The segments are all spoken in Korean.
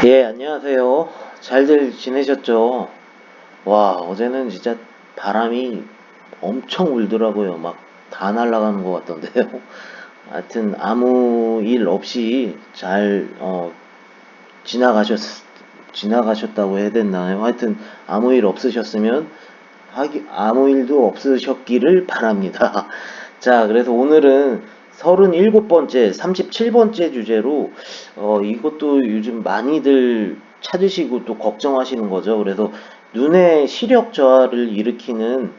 예, 안녕하세요. 잘들 지내셨죠? 와, 어제는 진짜 바람이 엄청 울더라고요. 막 다 날아가는 것 같던데요. 하여튼 아무 일 없이 잘 지나가셨 지나가셨다고 해야 되나요? 하여튼 아무 일 없으셨으면 아무 일도 없으셨기를 바랍니다. 자, 그래서 오늘은 37번째, 37번째 주제로, 이것도 요즘 많이들 찾으시고 또 걱정하시는 거죠. 그래서 눈의 시력 저하를 일으키는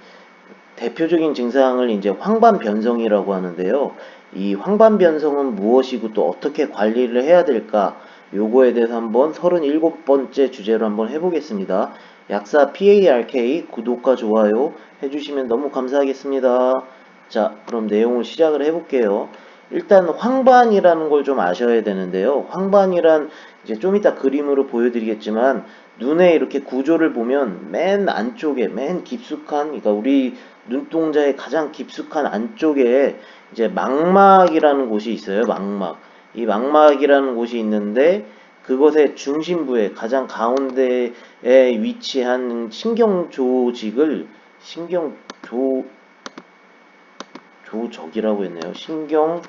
대표적인 증상을 이제 황반변성이라고 하는데요. 이 황반변성은 무엇이고 또 어떻게 관리를 해야 될까? 요거에 대해서 한번 37번째 주제로 한번 해보겠습니다. 약사 PARK 구독과 좋아요 해주시면 너무 감사하겠습니다. 자, 그럼 내용을 시작을 해볼게요. 일단 황반이라는 걸 좀 아셔야 되는데요. 황반이란 이제 좀 이따 그림으로 보여드리겠지만 눈에 이렇게 구조를 보면 맨 안쪽에 맨 깊숙한, 그러니까 우리 눈동자의 가장 깊숙한 안쪽에 이제 망막이라는 곳이 있어요. 망막. 이 망막이라는 곳이 있는데 그것의 중심부에 가장 가운데에 위치한 신경 조직을 조적이라고 했네요. 신경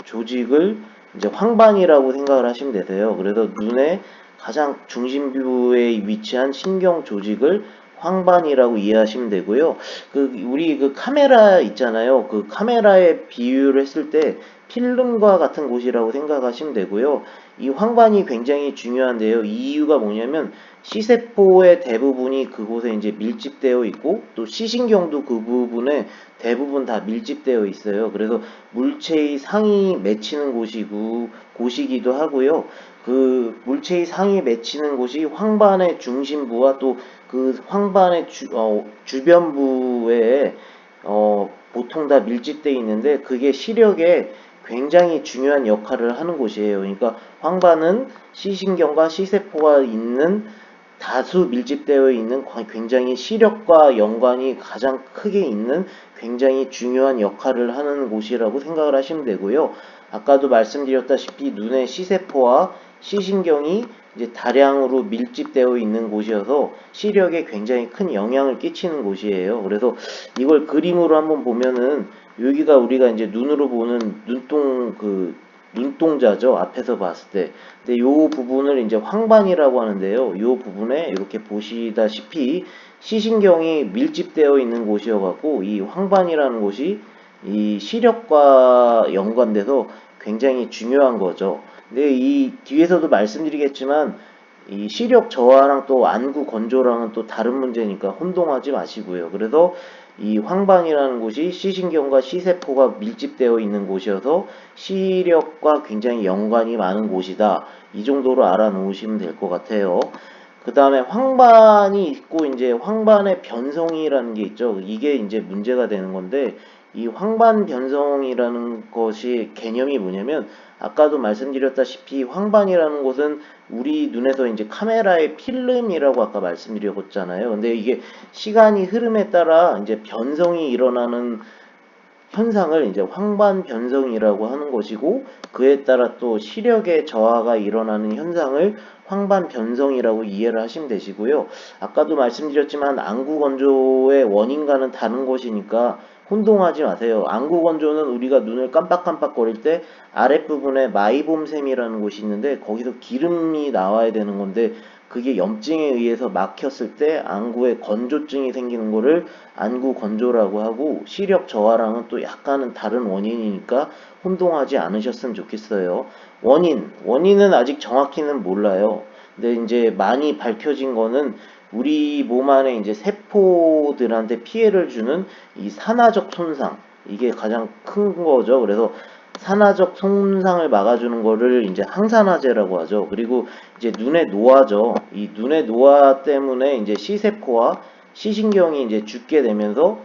조직을 이제 황반이라고 생각을 하시면 되세요. 그래서 눈의 가장 중심부에 위치한 신경 조직을 황반이라고 이해하시면 되고요. 우리 카메라 있잖아요. 그 카메라에 비유를 했을 때 필름과 같은 곳이라고 생각하시면 되고요. 이 황반이 굉장히 중요한데요. 이 이유가 뭐냐면 시세포의 대부분이 그곳에 이제 밀집되어 있고 또 시신경도 그 부분에 대부분 다 밀집되어 있어요. 그래서 물체의 상이 맺히는 곳이기도 하고요. 그 물체의 상이 맺히는 곳이 황반의 중심부와 또 그 황반의 주변부에 보통 다 밀집되어 있는데 그게 시력에 굉장히 중요한 역할을 하는 곳이에요. 그러니까 황반은 시신경과 시세포가 있는 다수 밀집되어 있는 굉장히 시력과 연관이 가장 크게 있는 굉장히 중요한 역할을 하는 곳이라고 생각을 하시면 되고요. 아까도 말씀드렸다시피 눈의 시세포와 시신경이 이제 다량으로 밀집되어 있는 곳이어서 시력에 굉장히 큰 영향을 끼치는 곳이에요. 그래서 이걸 그림으로 한번 보면은 여기가 우리가 이제 눈으로 보는 눈동자죠. 앞에서 봤을 때. 근데 요 부분을 이제 황반이라고 하는데요. 요 부분에 이렇게 보시다시피 시신경이 밀집되어 있는 곳이어갖고 이 황반이라는 곳이 이 시력과 연관돼서 굉장히 중요한 거죠. 근데 이 뒤에서도 말씀드리겠지만 이 시력 저하랑 또 안구 건조랑은 또 다른 문제니까 혼동하지 마시고요. 그래서 이 황반이라는 곳이 시신경과 시세포가 밀집되어 있는 곳이어서 시력과 굉장히 연관이 많은 곳이다. 이 정도로 알아놓으시면 될 것 같아요. 그 다음에 황반이 있고 이제 황반의 변성이라는 게 있죠. 이게 이제 문제가 되는 건데 이 황반 변성이라는 것이 개념이 뭐냐면 아까도 말씀드렸다시피 황반이라는 곳은 우리 눈에서 이제 카메라의 필름이라고 아까 말씀드렸잖아요. 근데 이게 시간이 흐름에 따라 이제 변성이 일어나는 현상을 이제 황반 변성이라고 하는 것이고 그에 따라 또 시력의 저하가 일어나는 현상을 황반 변성이라고 이해를 하시면 되시고요. 아까도 말씀드렸지만 안구 건조의 원인과는 다른 것이니까 혼동하지 마세요. 안구 건조는 우리가 눈을 깜빡깜빡거릴 때 아랫부분에 마이봄샘이라는 곳이 있는데 거기서 기름이 나와야 되는 건데 그게 염증에 의해서 막혔을 때 안구에 건조증이 생기는 거를 안구 건조라고 하고 시력 저하랑은 또 약간은 다른 원인이니까 혼동하지 않으셨으면 좋겠어요. 원인은 아직 정확히는 몰라요. 근데 이제 많이 밝혀진 거는 우리 몸 안에 이제 세포들한테 피해를 주는 이 산화적 손상, 이게 가장 큰 거죠. 그래서 산화적 손상을 막아주는 거를 이제 항산화제라고 하죠. 그리고 이제 눈의 노화죠. 이 눈의 노화 때문에 이제 시세포와 시신경이 이제 죽게 되면서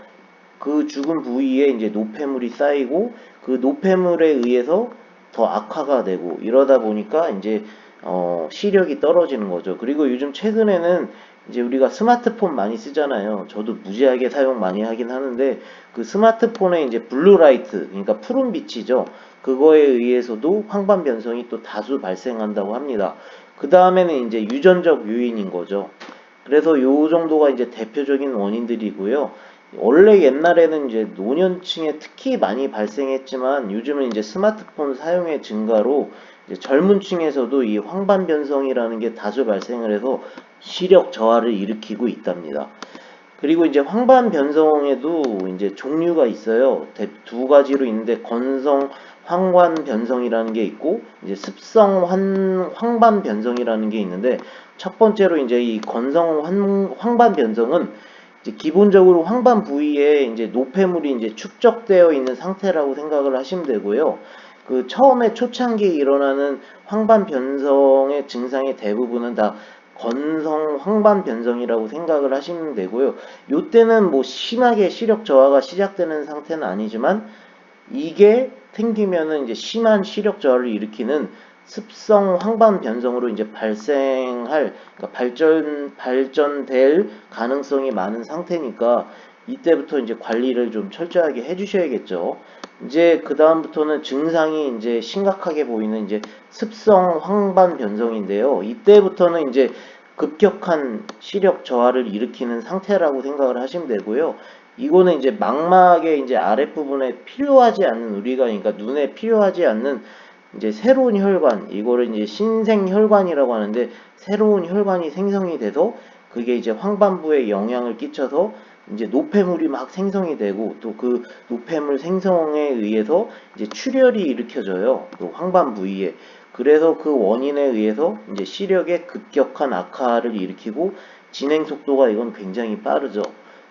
그 죽은 부위에 이제 노폐물이 쌓이고 그 노폐물에 의해서 더 악화가 되고 이러다 보니까 이제 시력이 떨어지는 거죠. 그리고 요즘 최근에는 이제 우리가 스마트폰 많이 쓰잖아요. 저도 무지하게 사용 많이 하긴 하는데 그 스마트폰에 이제 블루라이트, 그러니까 푸른 빛이죠. 그거에 의해서도 황반 변성이 또 다수 발생한다고 합니다. 그 다음에는 이제 유전적 요인인 거죠. 그래서 요 정도가 이제 대표적인 원인들이고요. 원래 옛날에는 이제 노년층에 특히 많이 발생했지만 요즘은 이제 스마트폰 사용의 증가로 이제 젊은 층에서도 이 황반 변성이라는 게 다수 발생을 해서 시력 저하를 일으키고 있답니다. 그리고 이제 황반 변성에도 이제 종류가 있어요. 두 가지로 있는데 건성 황반 변성이라는 게 있고 이제 습성 황반 변성이라는 게 있는데 첫 번째로 이제 이 건성 황반 변성은 이제 기본적으로 황반 부위에 이제 노폐물이 이제 축적되어 있는 상태라고 생각을 하시면 되고요. 그 처음에 초창기에 일어나는 황반 변성의 증상의 대부분은 다 건성 황반 변성이라고 생각을 하시면 되고요. 요때는 뭐 심하게 시력 저하가 시작되는 상태는 아니지만 이게 생기면은 이제 심한 시력 저하를 일으키는 습성 황반 변성으로 이제 그러니까 발전될 가능성이 많은 상태니까 이때부터 이제 관리를 좀 철저하게 해주셔야겠죠. 이제 그 다음부터는 증상이 이제 심각하게 보이는 이제 습성 황반 변성인데요. 이때부터는 이제 급격한 시력 저하를 일으키는 상태라고 생각을 하시면 되고요. 이거는 이제 망막의 이제 아랫부분에 필요하지 않는 우리가 그러니까 눈에 필요하지 않는 이제 새로운 혈관, 이거를 이제 신생혈관이라고 하는데 새로운 혈관이 생성이 돼서 그게 이제 황반부에 영향을 끼쳐서 이제 노폐물이 막 생성이 되고 또 그 노폐물 생성에 의해서 이제 출혈이 일으켜져요. 또 황반 부위에. 그래서 그 원인에 의해서 이제 시력의 급격한 악화를 일으키고 진행 속도가 이건 굉장히 빠르죠.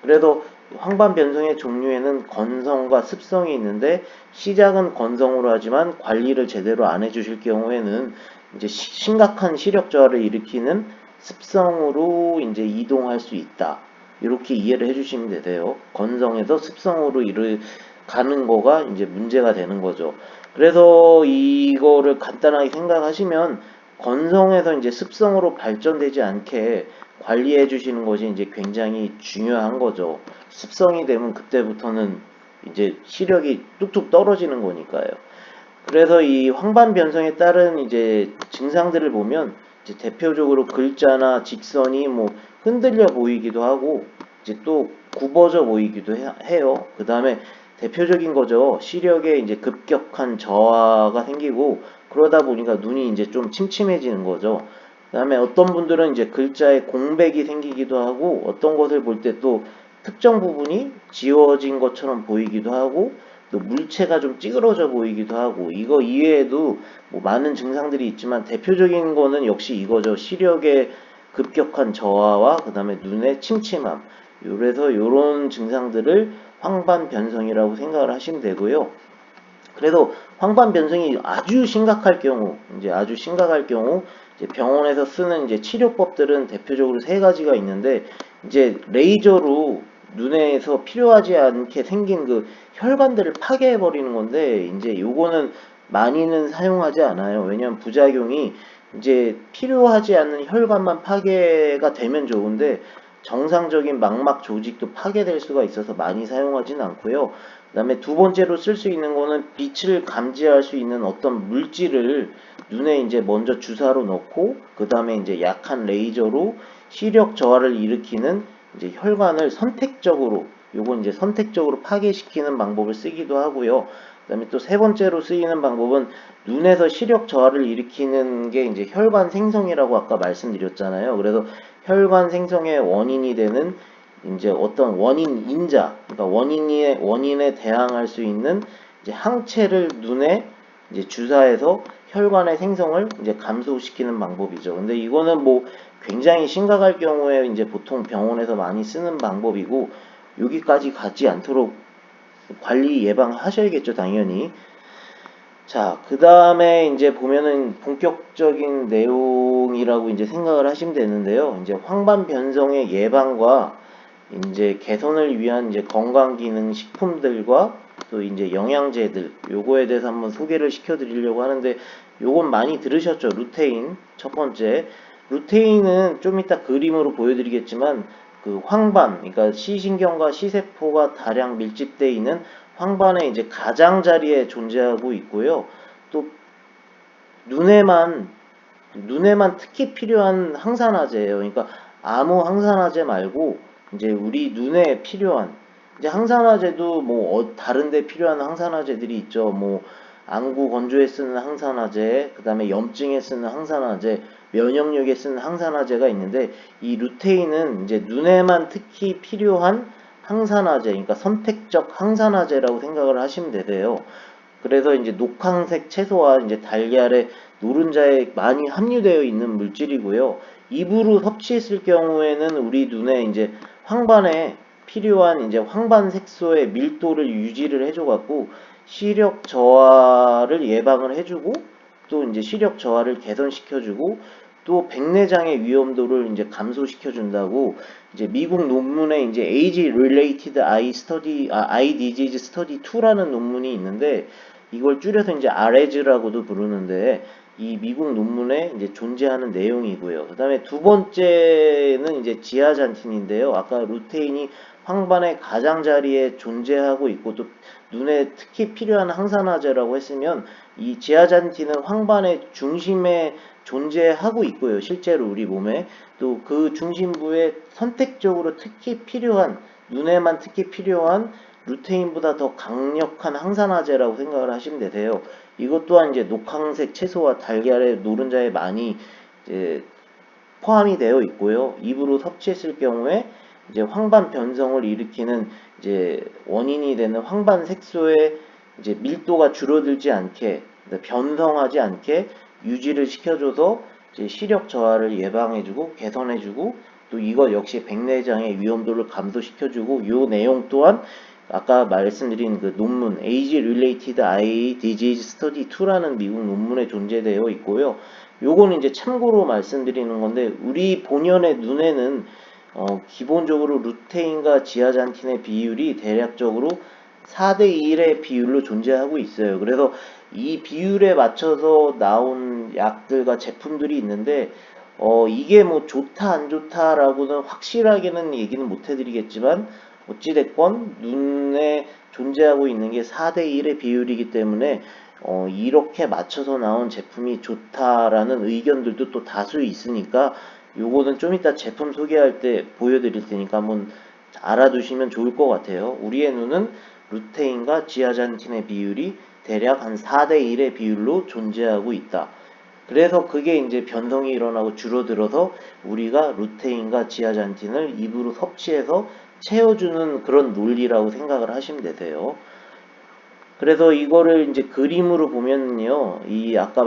그래서 황반 변성의 종류에는 건성과 습성이 있는데 시작은 건성으로 하지만 관리를 제대로 안 해주실 경우에는 이제 심각한 시력 저하를 일으키는 습성으로 이제 이동할 수 있다. 이렇게 이해를 해주시면 되세요. 건성에서 습성으로 가는 거가 이제 문제가 되는 거죠. 그래서 이거를 간단하게 생각하시면 건성에서 이제 습성으로 발전되지 않게 관리해 주시는 것이 이제 굉장히 중요한 거죠. 습성이 되면 그때부터는 이제 시력이 뚝뚝 떨어지는 거니까요. 그래서 이 황반 변성에 따른 이제 증상들을 보면 이제 대표적으로 글자나 직선이 뭐 흔들려 보이기도 하고 이제 또 굽어져 보이기도 해요. 그 다음에 대표적인 거죠. 시력에 이제 급격한 저하가 생기고 그러다 보니까 눈이 이제 좀 침침해지는 거죠. 그 다음에 어떤 분들은 이제 글자에 공백이 생기기도 하고 어떤 것을 볼 때 또 특정 부분이 지워진 것처럼 보이기도 하고 또 물체가 좀 찌그러져 보이기도 하고 이거 이외에도 뭐 많은 증상들이 있지만 대표적인 거는 역시 이거죠. 시력의 급격한 저하와 그 다음에 눈의 침침함. 그래서 이런 증상들을 황반 변성이라고 생각을 하시면 되고요. 그래서 황반 변성이 아주 심각할 경우, 이제 병원에서 쓰는 이제 치료법들은 대표적으로 세 가지가 있는데, 이제 레이저로 눈에서 필요하지 않게 생긴 그 혈관들을 파괴해 버리는 건데, 이제 요거는 많이는 사용하지 않아요. 왜냐면 부작용이 이제 필요하지 않는 혈관만 파괴가 되면 좋은데, 정상적인 망막 조직도 파괴될 수가 있어서 많이 사용하진 않고요. 그 다음에 두 번째로 쓸 수 있는 거는 빛을 감지할 수 있는 어떤 물질을 눈에 이제 먼저 주사로 넣고 그 다음에 이제 약한 레이저로 시력 저하를 일으키는 이제 혈관을 요건 이제 선택적으로 파괴시키는 방법을 쓰기도 하고요. 그 다음에 또 세 번째로 쓰이는 방법은 눈에서 시력 저하를 일으키는 게 이제 혈관 생성이라고 아까 말씀드렸잖아요. 그래서 혈관 생성의 원인이 되는 이제 어떤 원인 인자, 그러니까 원인에 대항할 수 있는 이제 항체를 눈에 이제 주사해서 혈관의 생성을 이제 감소시키는 방법이죠. 근데 이거는 뭐 굉장히 심각할 경우에 이제 보통 병원에서 많이 쓰는 방법이고 여기까지 가지 않도록 관리 예방하셔야겠죠, 당연히. 자, 그 다음에 이제 보면은 본격적인 내용이라고 이제 생각을 하시면 되는데요. 이제 황반 변성의 예방과 이제 개선을 위한 이제 건강기능 식품들과 또 이제 영양제들 요거에 대해서 한번 소개를 시켜 드리려고 하는데 요건 많이 들으셨죠? 루테인 첫 번째, 루테인은 좀 이따 그림으로 보여드리겠지만 그 황반, 그러니까 시신경과 시세포가 다량 밀집되어 있는 황반의 이제 가장자리에 존재하고 있고요. 또 눈에만 특히 필요한 항산화제예요. 그러니까 아무 항산화제 말고 이제 우리 눈에 필요한 이제 항산화제도 뭐 다른 데 필요한 항산화제들이 있죠. 뭐 안구 건조에 쓰는 항산화제, 그다음에 염증에 쓰는 항산화제, 면역력에 쓰는 항산화제가 있는데 이 루테인은 이제 눈에만 특히 필요한 항산화제, 그러니까 선택적 항산화제라고 생각을 하시면 되세요. 그래서 이제 녹황색 채소와 이제 달걀의 노른자에 많이 함유되어 있는 물질이고요. 입으로 섭취했을 경우에는 우리 눈에 이제 황반에 필요한 이제 황반 색소의 밀도를 유지를 해줘갖고 시력 저하를 예방을 해주고 또 이제 시력 저하를 개선시켜주고 또 백내장의 위험도를 이제 감소시켜준다고 이제 미국 논문에 이제 Age Related Eye Disease Study 2라는 논문이 있는데 이걸 줄여서 이제 RES라고도 부르는데 이 미국 논문에 이제 존재하는 내용이고요. 그다음에 두 번째는 이제 지아잔틴인데요. 아까 루테인이 황반의 가장자리에 존재하고 있고 또 눈에 특히 필요한 항산화제라고 했으면 이 지아잔틴은 황반의 중심에 존재하고 있고요. 실제로 우리 몸에 또 그 중심부에 선택적으로 특히 필요한 눈에만 특히 필요한 루테인보다 더 강력한 항산화제라고 생각을 하시면 되세요. 이것 또한 이제 녹황색 채소와 달걀의 노른자에 많이 이제 포함이 되어 있고요. 입으로 섭취했을 경우에 이제 황반 변성을 일으키는 이제 원인이 되는 황반 색소의 이제 밀도가 줄어들지 않게 변성하지 않게 유지를 시켜줘서 이제 시력 저하를 예방해주고 개선해주고 또 이것 역시 백내장의 위험도를 감소시켜주고 요 내용 또한 아까 말씀드린 그 논문 Age Related Eye Disease Study 2라는 미국 논문에 존재되어 있고요. 요거는 이제 참고로 말씀드리는 건데 우리 본연의 눈에는 기본적으로 루테인과 지아잔틴의 비율이 대략적으로 4대1의 비율로 존재하고 있어요. 그래서 이 비율에 맞춰서 나온 약들과 제품들이 있는데 이게 뭐 좋다 안 좋다라고는 확실하게는 얘기는 못 해드리겠지만 어찌됐건 눈에 존재하고 있는 게 4대1의 비율이기 때문에 이렇게 맞춰서 나온 제품이 좋다라는 의견들도 또 다수 있으니까 요거는 좀 이따 제품 소개할 때 보여드릴 테니까 한번 알아두시면 좋을 것 같아요. 우리의 눈은 루테인과 지아잔틴의 비율이 대략 한 4대1의 비율로 존재하고 있다. 그래서 그게 이제 변성이 일어나고 줄어들어서 우리가 루테인과 지아잔틴을 입으로 섭취해서 채워주는 그런 논리라고 생각을 하시면 되세요. 그래서 이거를 이제 그림으로 보면요, 이 아까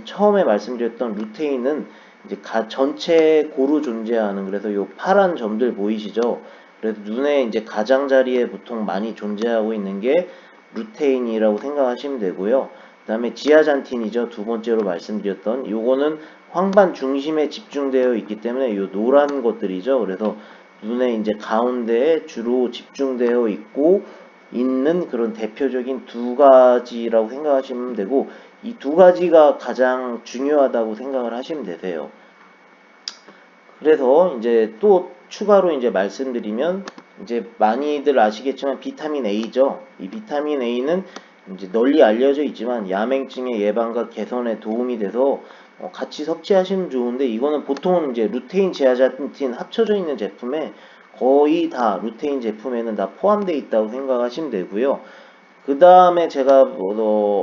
처음에 말씀드렸던 루테인은 이제 전체 고루 존재하는, 그래서 요 파란 점들 보이시죠? 그래서 눈에 이제 가장자리에 보통 많이 존재하고 있는 게 루테인이라고 생각하시면 되고요. 그 다음에 지아잔틴이죠. 두 번째로 말씀드렸던 요거는 황반 중심에 집중되어 있기 때문에 요 노란 것들이죠. 그래서 눈에 이제 가운데에 주로 집중되어 있는 그런 대표적인 두 가지라고 생각하시면 되고 이 두 가지가 가장 중요하다고 생각을 하시면 되세요. 그래서 이제 또 추가로 이제 말씀드리면 이제 많이들 아시겠지만 비타민 A죠. 이 비타민 A는 이제 널리 알려져 있지만 야맹증의 예방과 개선에 도움이 돼서 같이 섭취하시면 좋은데 이거는 보통은 이제 루테인, 지아잔틴 합쳐져 있는 제품에 거의 다 루테인 제품에는 다 포함되어 있다고 생각하시면 되고요. 그 다음에 제가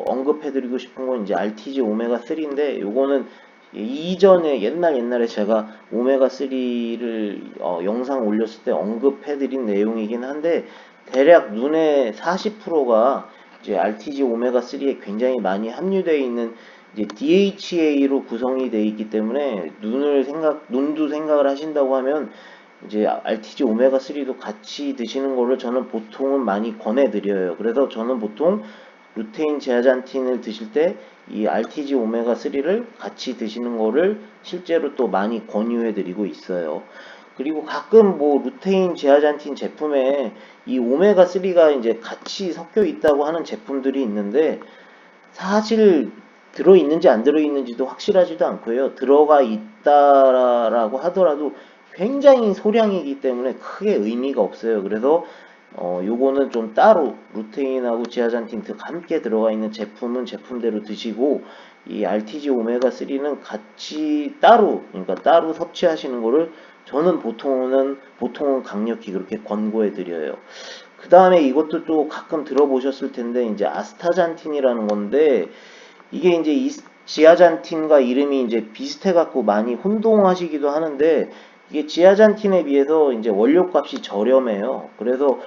언급해드리고 싶은 건 이제 RTG 오메가3인데 요거는 이전에 옛날에 제가 오메가3를 영상 올렸을 때 언급해드린 내용이긴 한데 대략 눈의 40%가 이제 RTG 오메가3에 굉장히 많이 함유되어 있는 이제 DHA로 구성이 되어 있기 때문에 눈도 생각을 하신다고 하면 이제 RTG 오메가3도 같이 드시는 거를 저는 보통은 많이 권해드려요. 그래서 저는 보통 루테인 제아잔틴을 드실 때 이 RTG 오메가3를 같이 드시는 거를 실제로 또 많이 권유해드리고 있어요. 그리고 가끔 뭐 루테인 제아잔틴 제품에 이 오메가3가 이제 같이 섞여 있다고 하는 제품들이 있는데 사실 들어있는지 안 들어있는지도 확실하지도 않고요. 들어가 있다라고 하더라도 굉장히 소량이기 때문에 크게 의미가 없어요. 그래서 요거는 좀 따로 루테인하고 지아잔틴 함께 들어가 있는 제품은 제품대로 드시고 이 RTG 오메가3는 같이 따로, 그러니까 따로 섭취하시는 거를 저는 보통은 강력히 그렇게 권고해 드려요. 그 다음에 이것도 또 가끔 들어보셨을 텐데 이제 아스타잔틴이라는 건데 이게 이제 지아잔틴과 이름이 이제 비슷해 갖고 많이 혼동하시기도 하는데 이게 지아잔틴에 비해서 이제 원료값이 저렴해요. 그래서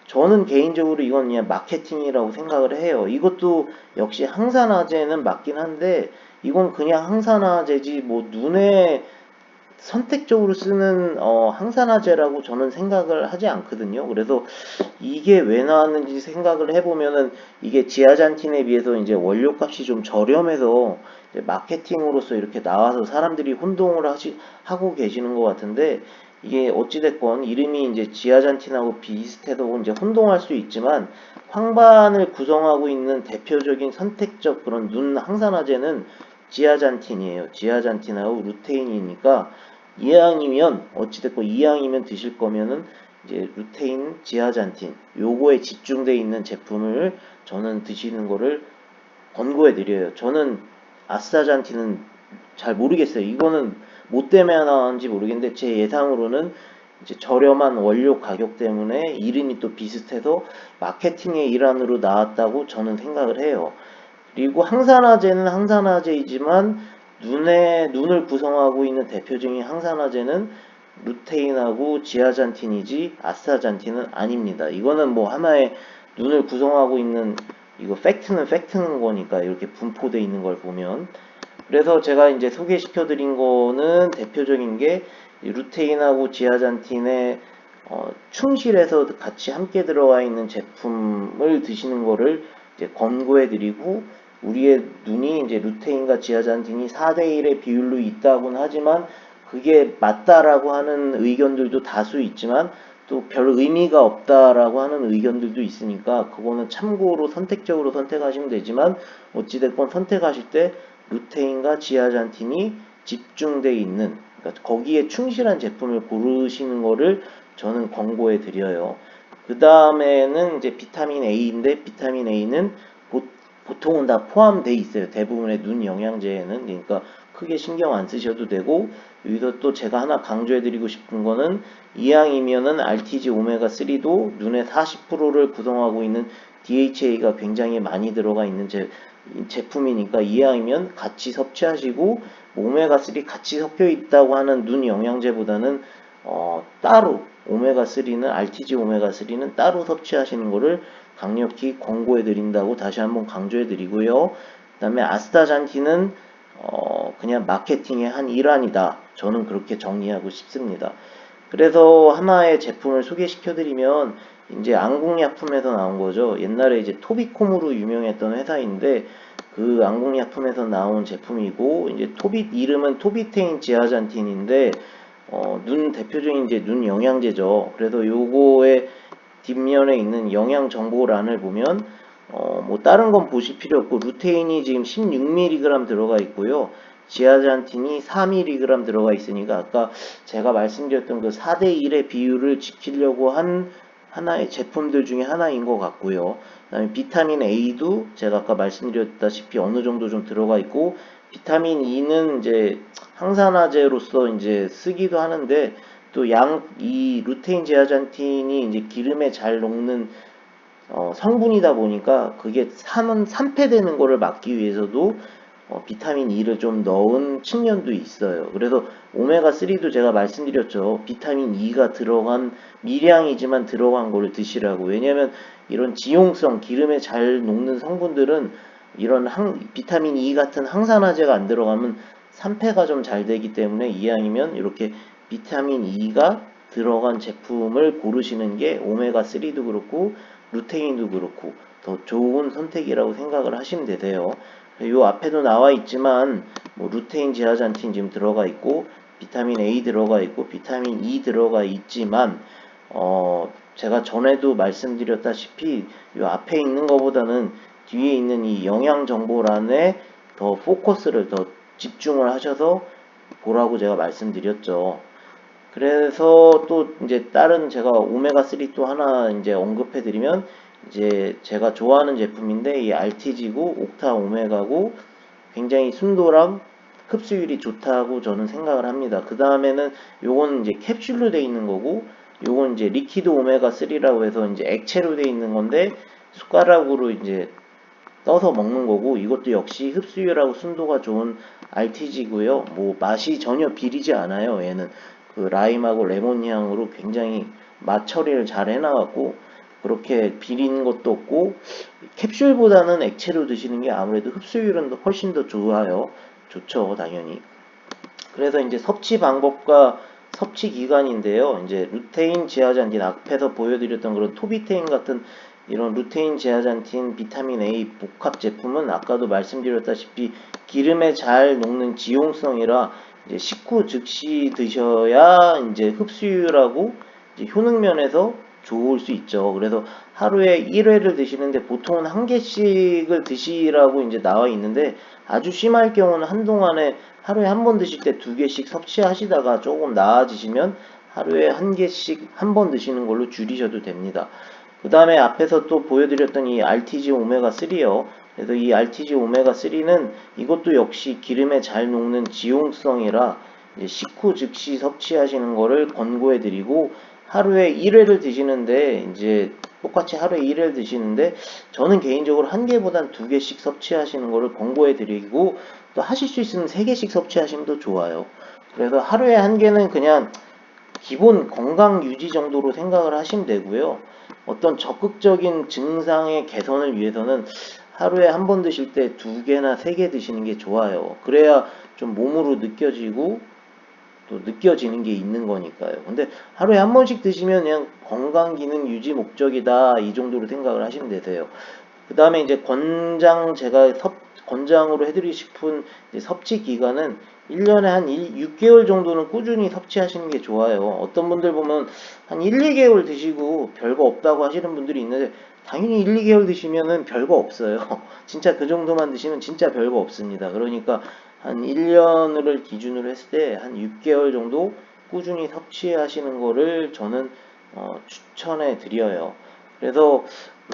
저는 개인적으로 이건 그냥 마케팅이라고 생각을 해요. 이것도 역시 항산화제는 맞긴 한데 이건 그냥 항산화제지 뭐 눈에 선택적으로 쓰는 항산화제라고 저는 생각을 하지 않거든요. 그래서 이게 왜 나왔는지 생각을 해보면은 이게 지아잔틴에 비해서 이제 원료값이 좀 저렴해서 이제 마케팅으로서 이렇게 나와서 사람들이 혼동을 하고 계시는 것 같은데 이게 어찌됐건 이름이 이제 지아잔틴하고 비슷해서 이제 혼동할 수 있지만 황반을 구성하고 있는 대표적인 선택적 그런 눈 항산화제는 지아잔틴이에요. 지아잔틴하고 루테인이니까 이왕이면 어찌됐건 이왕이면 드실 거면은 이제 루테인, 지아잔틴 요거에 집중되어 있는 제품을 저는 드시는 거를 권고해 드려요. 저는 아스타잔틴은 잘 모르겠어요. 이거는 뭐 때문에 나왔는지 모르겠는데 제 예상으로는 이제 저렴한 원료 가격 때문에 이름이 또 비슷해서 마케팅의 일환으로 나왔다고 저는 생각을 해요. 그리고 항산화제는 항산화제이지만 눈을 구성하고 있는 대표적인 항산화제는 루테인하고 지아잔틴이지 아스타잔틴은 아닙니다. 이거는 뭐 하나의 눈을 구성하고 있는 이거 팩트는 거니까 이렇게 분포되어 있는 걸 보면 그래서 제가 이제 소개시켜 드린 거는 대표적인 게 루테인하고 지아잔틴의 충실해서 같이 함께 들어가 있는 제품을 드시는 거를 이제 권고해 드리고 우리의 눈이 이제 루테인과 지아잔틴이 4대1의 비율로 있다고는 하지만 그게 맞다라고 하는 의견들도 다수 있지만 또 별 의미가 없다라고 하는 의견들도 있으니까 그거는 참고로 선택적으로 선택하시면 되지만 어찌됐건 선택하실 때 루테인과 지아잔틴이 집중되어 있는 그러니까 거기에 충실한 제품을 고르시는 거를 저는 권고해 드려요. 그 다음에는 이제 비타민 A인데 비타민 A는 보통은 다 포함되어 있어요. 대부분의 눈 영양제에는 그러니까 크게 신경 안 쓰셔도 되고 여기서 또 제가 하나 강조해 드리고 싶은 거는 이왕이면은 RTG 오메가3도 눈의 40%를 구성하고 있는 DHA가 굉장히 많이 들어가 있는 제품이니까 이왕이면 같이 섭취하시고 오메가3 같이 섞여 있다고 하는 눈 영양제보다는 따로 오메가3는 RTG 오메가3는 따로 섭취하시는 거를 강력히 권고해 드린다고 다시 한번 강조해 드리고요. 그 다음에 아스타잔틴은 그냥 마케팅의 한 일환이다. 저는 그렇게 정리하고 싶습니다. 그래서 하나의 제품을 소개시켜 드리면 이제 안국약품에서 나온 거죠. 옛날에 이제 토비콤으로 유명했던 회사인데 그 안국약품에서 나온 제품이고 이제 이름은 토비테인 지아잔틴인데 눈 대표적인 이제 눈 영양제죠. 그래서 요거의 뒷면에 있는 영양 정보란을 보면 뭐 다른 건 보실 필요 없고 루테인이 지금 16mg 들어가 있고요. 지아잔틴이 4mg 들어가 있으니까 아까 제가 말씀드렸던 그 4대1의 비율을 지키려고 한 하나의 제품들 중에 하나인 것 같고요. 그다음에 비타민 A도 제가 아까 말씀드렸다시피 어느 정도 좀 들어가 있고 비타민 E는 이제 항산화제로서 이제 쓰기도 하는데 또 이 루테인 지아잔틴이 이제 기름에 잘 녹는 성분이다 보니까 그게 산패되는 거를 막기 위해서도 비타민 E를 좀 넣은 측면도 있어요. 그래서 오메가3도 제가 말씀드렸죠. 비타민 E가 들어간 미량이지만 들어간 거를 드시라고. 왜냐하면 이런 지용성, 기름에 잘 녹는 성분들은 이런 비타민 E 같은 항산화제가 안 들어가면 산패가 좀 잘 되기 때문에 이왕이면 이렇게 비타민 E가 들어간 제품을 고르시는 게 오메가3도 그렇고 루테인도 그렇고 더 좋은 선택이라고 생각을 하시면 되세요. 요 앞에도 나와 있지만 뭐 루테인 지아잔틴 지금 들어가 있고 비타민 A 들어가 있고 비타민 E 들어가 있지만 제가 전에도 말씀드렸다시피 요 앞에 있는 것보다는 뒤에 있는 이 영양 정보란에 더 포커스를 더 집중을 하셔서 보라고 제가 말씀드렸죠. 그래서 또 이제 다른 제가 오메가3 또 하나 이제 언급해 드리면 이제 제가 좋아하는 제품인데 이 RTG고 옥타 오메가고 굉장히 순도랑 흡수율이 좋다고 저는 생각을 합니다. 그 다음에는 요건 이제 캡슐로 돼 있는 거고 요건 이제 리퀴드 오메가3라고 해서 이제 액체로 돼 있는 건데 숟가락으로 이제 떠서 먹는 거고 이것도 역시 흡수율하고 순도가 좋은 RTG고요. 뭐 맛이 전혀 비리지 않아요. 얘는 그 라임하고 레몬 향으로 굉장히 맛 처리를 잘 해놔갖고 그렇게 비린 것도 없고 캡슐보다는 액체로 드시는 게 아무래도 흡수율은 훨씬 더 좋아요. 좋죠, 당연히. 그래서 이제 섭취 방법과 섭취 기간인데요. 이제 루테인, 지아잔틴, 앞에서 보여드렸던 그런 토비테인 같은 이런 루테인, 지아잔틴, 비타민 A 복합 제품은 아까도 말씀드렸다시피 기름에 잘 녹는 지용성이라 이제 식후 즉시 드셔야 이제 흡수율하고 이제 효능 면에서 좋을 수 있죠. 그래서 하루에 1회를 드시는데 보통은 한 개씩을 드시라고 이제 나와 있는데 아주 심할 경우는 한동안에 하루에 한 번 드실 때 2개씩 섭취하시다가 조금 나아지시면 하루에 한 개씩 한 번 드시는 걸로 줄이셔도 됩니다. 그 다음에 앞에서 또 보여드렸던 이 RTG 오메가3요. 그래서 이 RTG 오메가3는 이것도 역시 기름에 잘 녹는 지용성이라 이제 식후 즉시 섭취하시는 거를 권고해 드리고 하루에 1회를 드시는데 이제 똑같이 하루에 1회를 드시는데 저는 개인적으로 한 개보단 2개씩 섭취하시는 거를 권고해 드리고 또 하실 수 있으면 3개씩 섭취하시면 더 좋아요. 그래서 하루에 한 개는 그냥 기본 건강 유지 정도로 생각을 하시면 되고요. 어떤 적극적인 증상의 개선을 위해서는 하루에 한 번 드실 때 2개나 3개 드시는 게 좋아요. 그래야 좀 몸으로 느껴지고 또 느껴지는 게 있는 거니까요. 근데 하루에 한 번씩 드시면 그냥 건강 기능 유지 목적이다 이 정도로 생각을 하시면 되세요. 그 다음에 이제 제가 권장으로 해드리고 싶은 섭취 기간은 1년에 한 6개월 정도는 꾸준히 섭취하시는 게 좋아요. 어떤 분들 보면 한 1, 2개월 드시고 별거 없다고 하시는 분들이 있는데 당연히 1, 2개월 드시면은 별거 없어요. 진짜 그 정도만 드시면 진짜 별거 없습니다. 그러니까 한 1년을 기준으로 했을 때 한 6개월 정도 꾸준히 섭취하시는 거를 저는 추천해 드려요. 그래서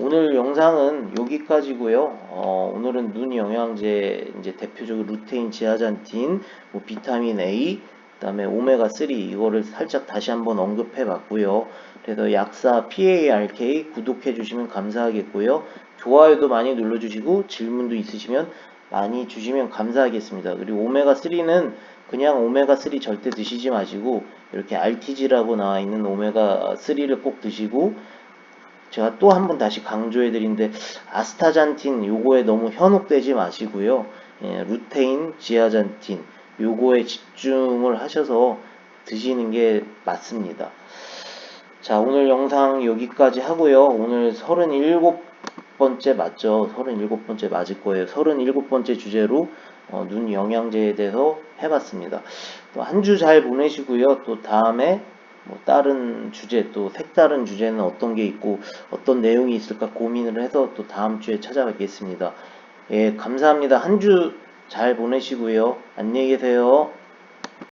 오늘 영상은 여기까지고요. 오늘은 눈 영양제 이제 대표적으로 루테인, 지아잔틴, 뭐 비타민 A, 그다음에 오메가3 이거를 살짝 다시 한번 언급해 봤고요. 그래서 약사 PARK 구독해 주시면 감사하겠고요. 좋아요도 많이 눌러 주시고 질문도 있으시면 많이 주시면 감사하겠습니다. 그리고 오메가3는 그냥 오메가3 절대 드시지 마시고 이렇게 RTG라고 나와 있는 오메가3를 꼭 드시고 제가 또 한 번 다시 강조해 드린데 아스타잔틴 요거에 너무 현혹되지 마시고요. 예, 루테인, 지아잔틴 요거에 집중을 하셔서 드시는 게 맞습니다. 자, 오늘 영상 여기까지 하고요. 오늘 37번째 맞죠? 37번째 맞을 거예요. 37번째 주제로 눈 영양제에 대해서 해봤습니다. 또 한 주 잘 보내시고요. 또 다음에 뭐 다른 주제 또 색다른 주제는 어떤 게 있고 어떤 내용이 있을까 고민을 해서 또 다음 주에 찾아뵙겠습니다. 예, 감사합니다. 한 주 잘 보내시고요. 안녕히 계세요.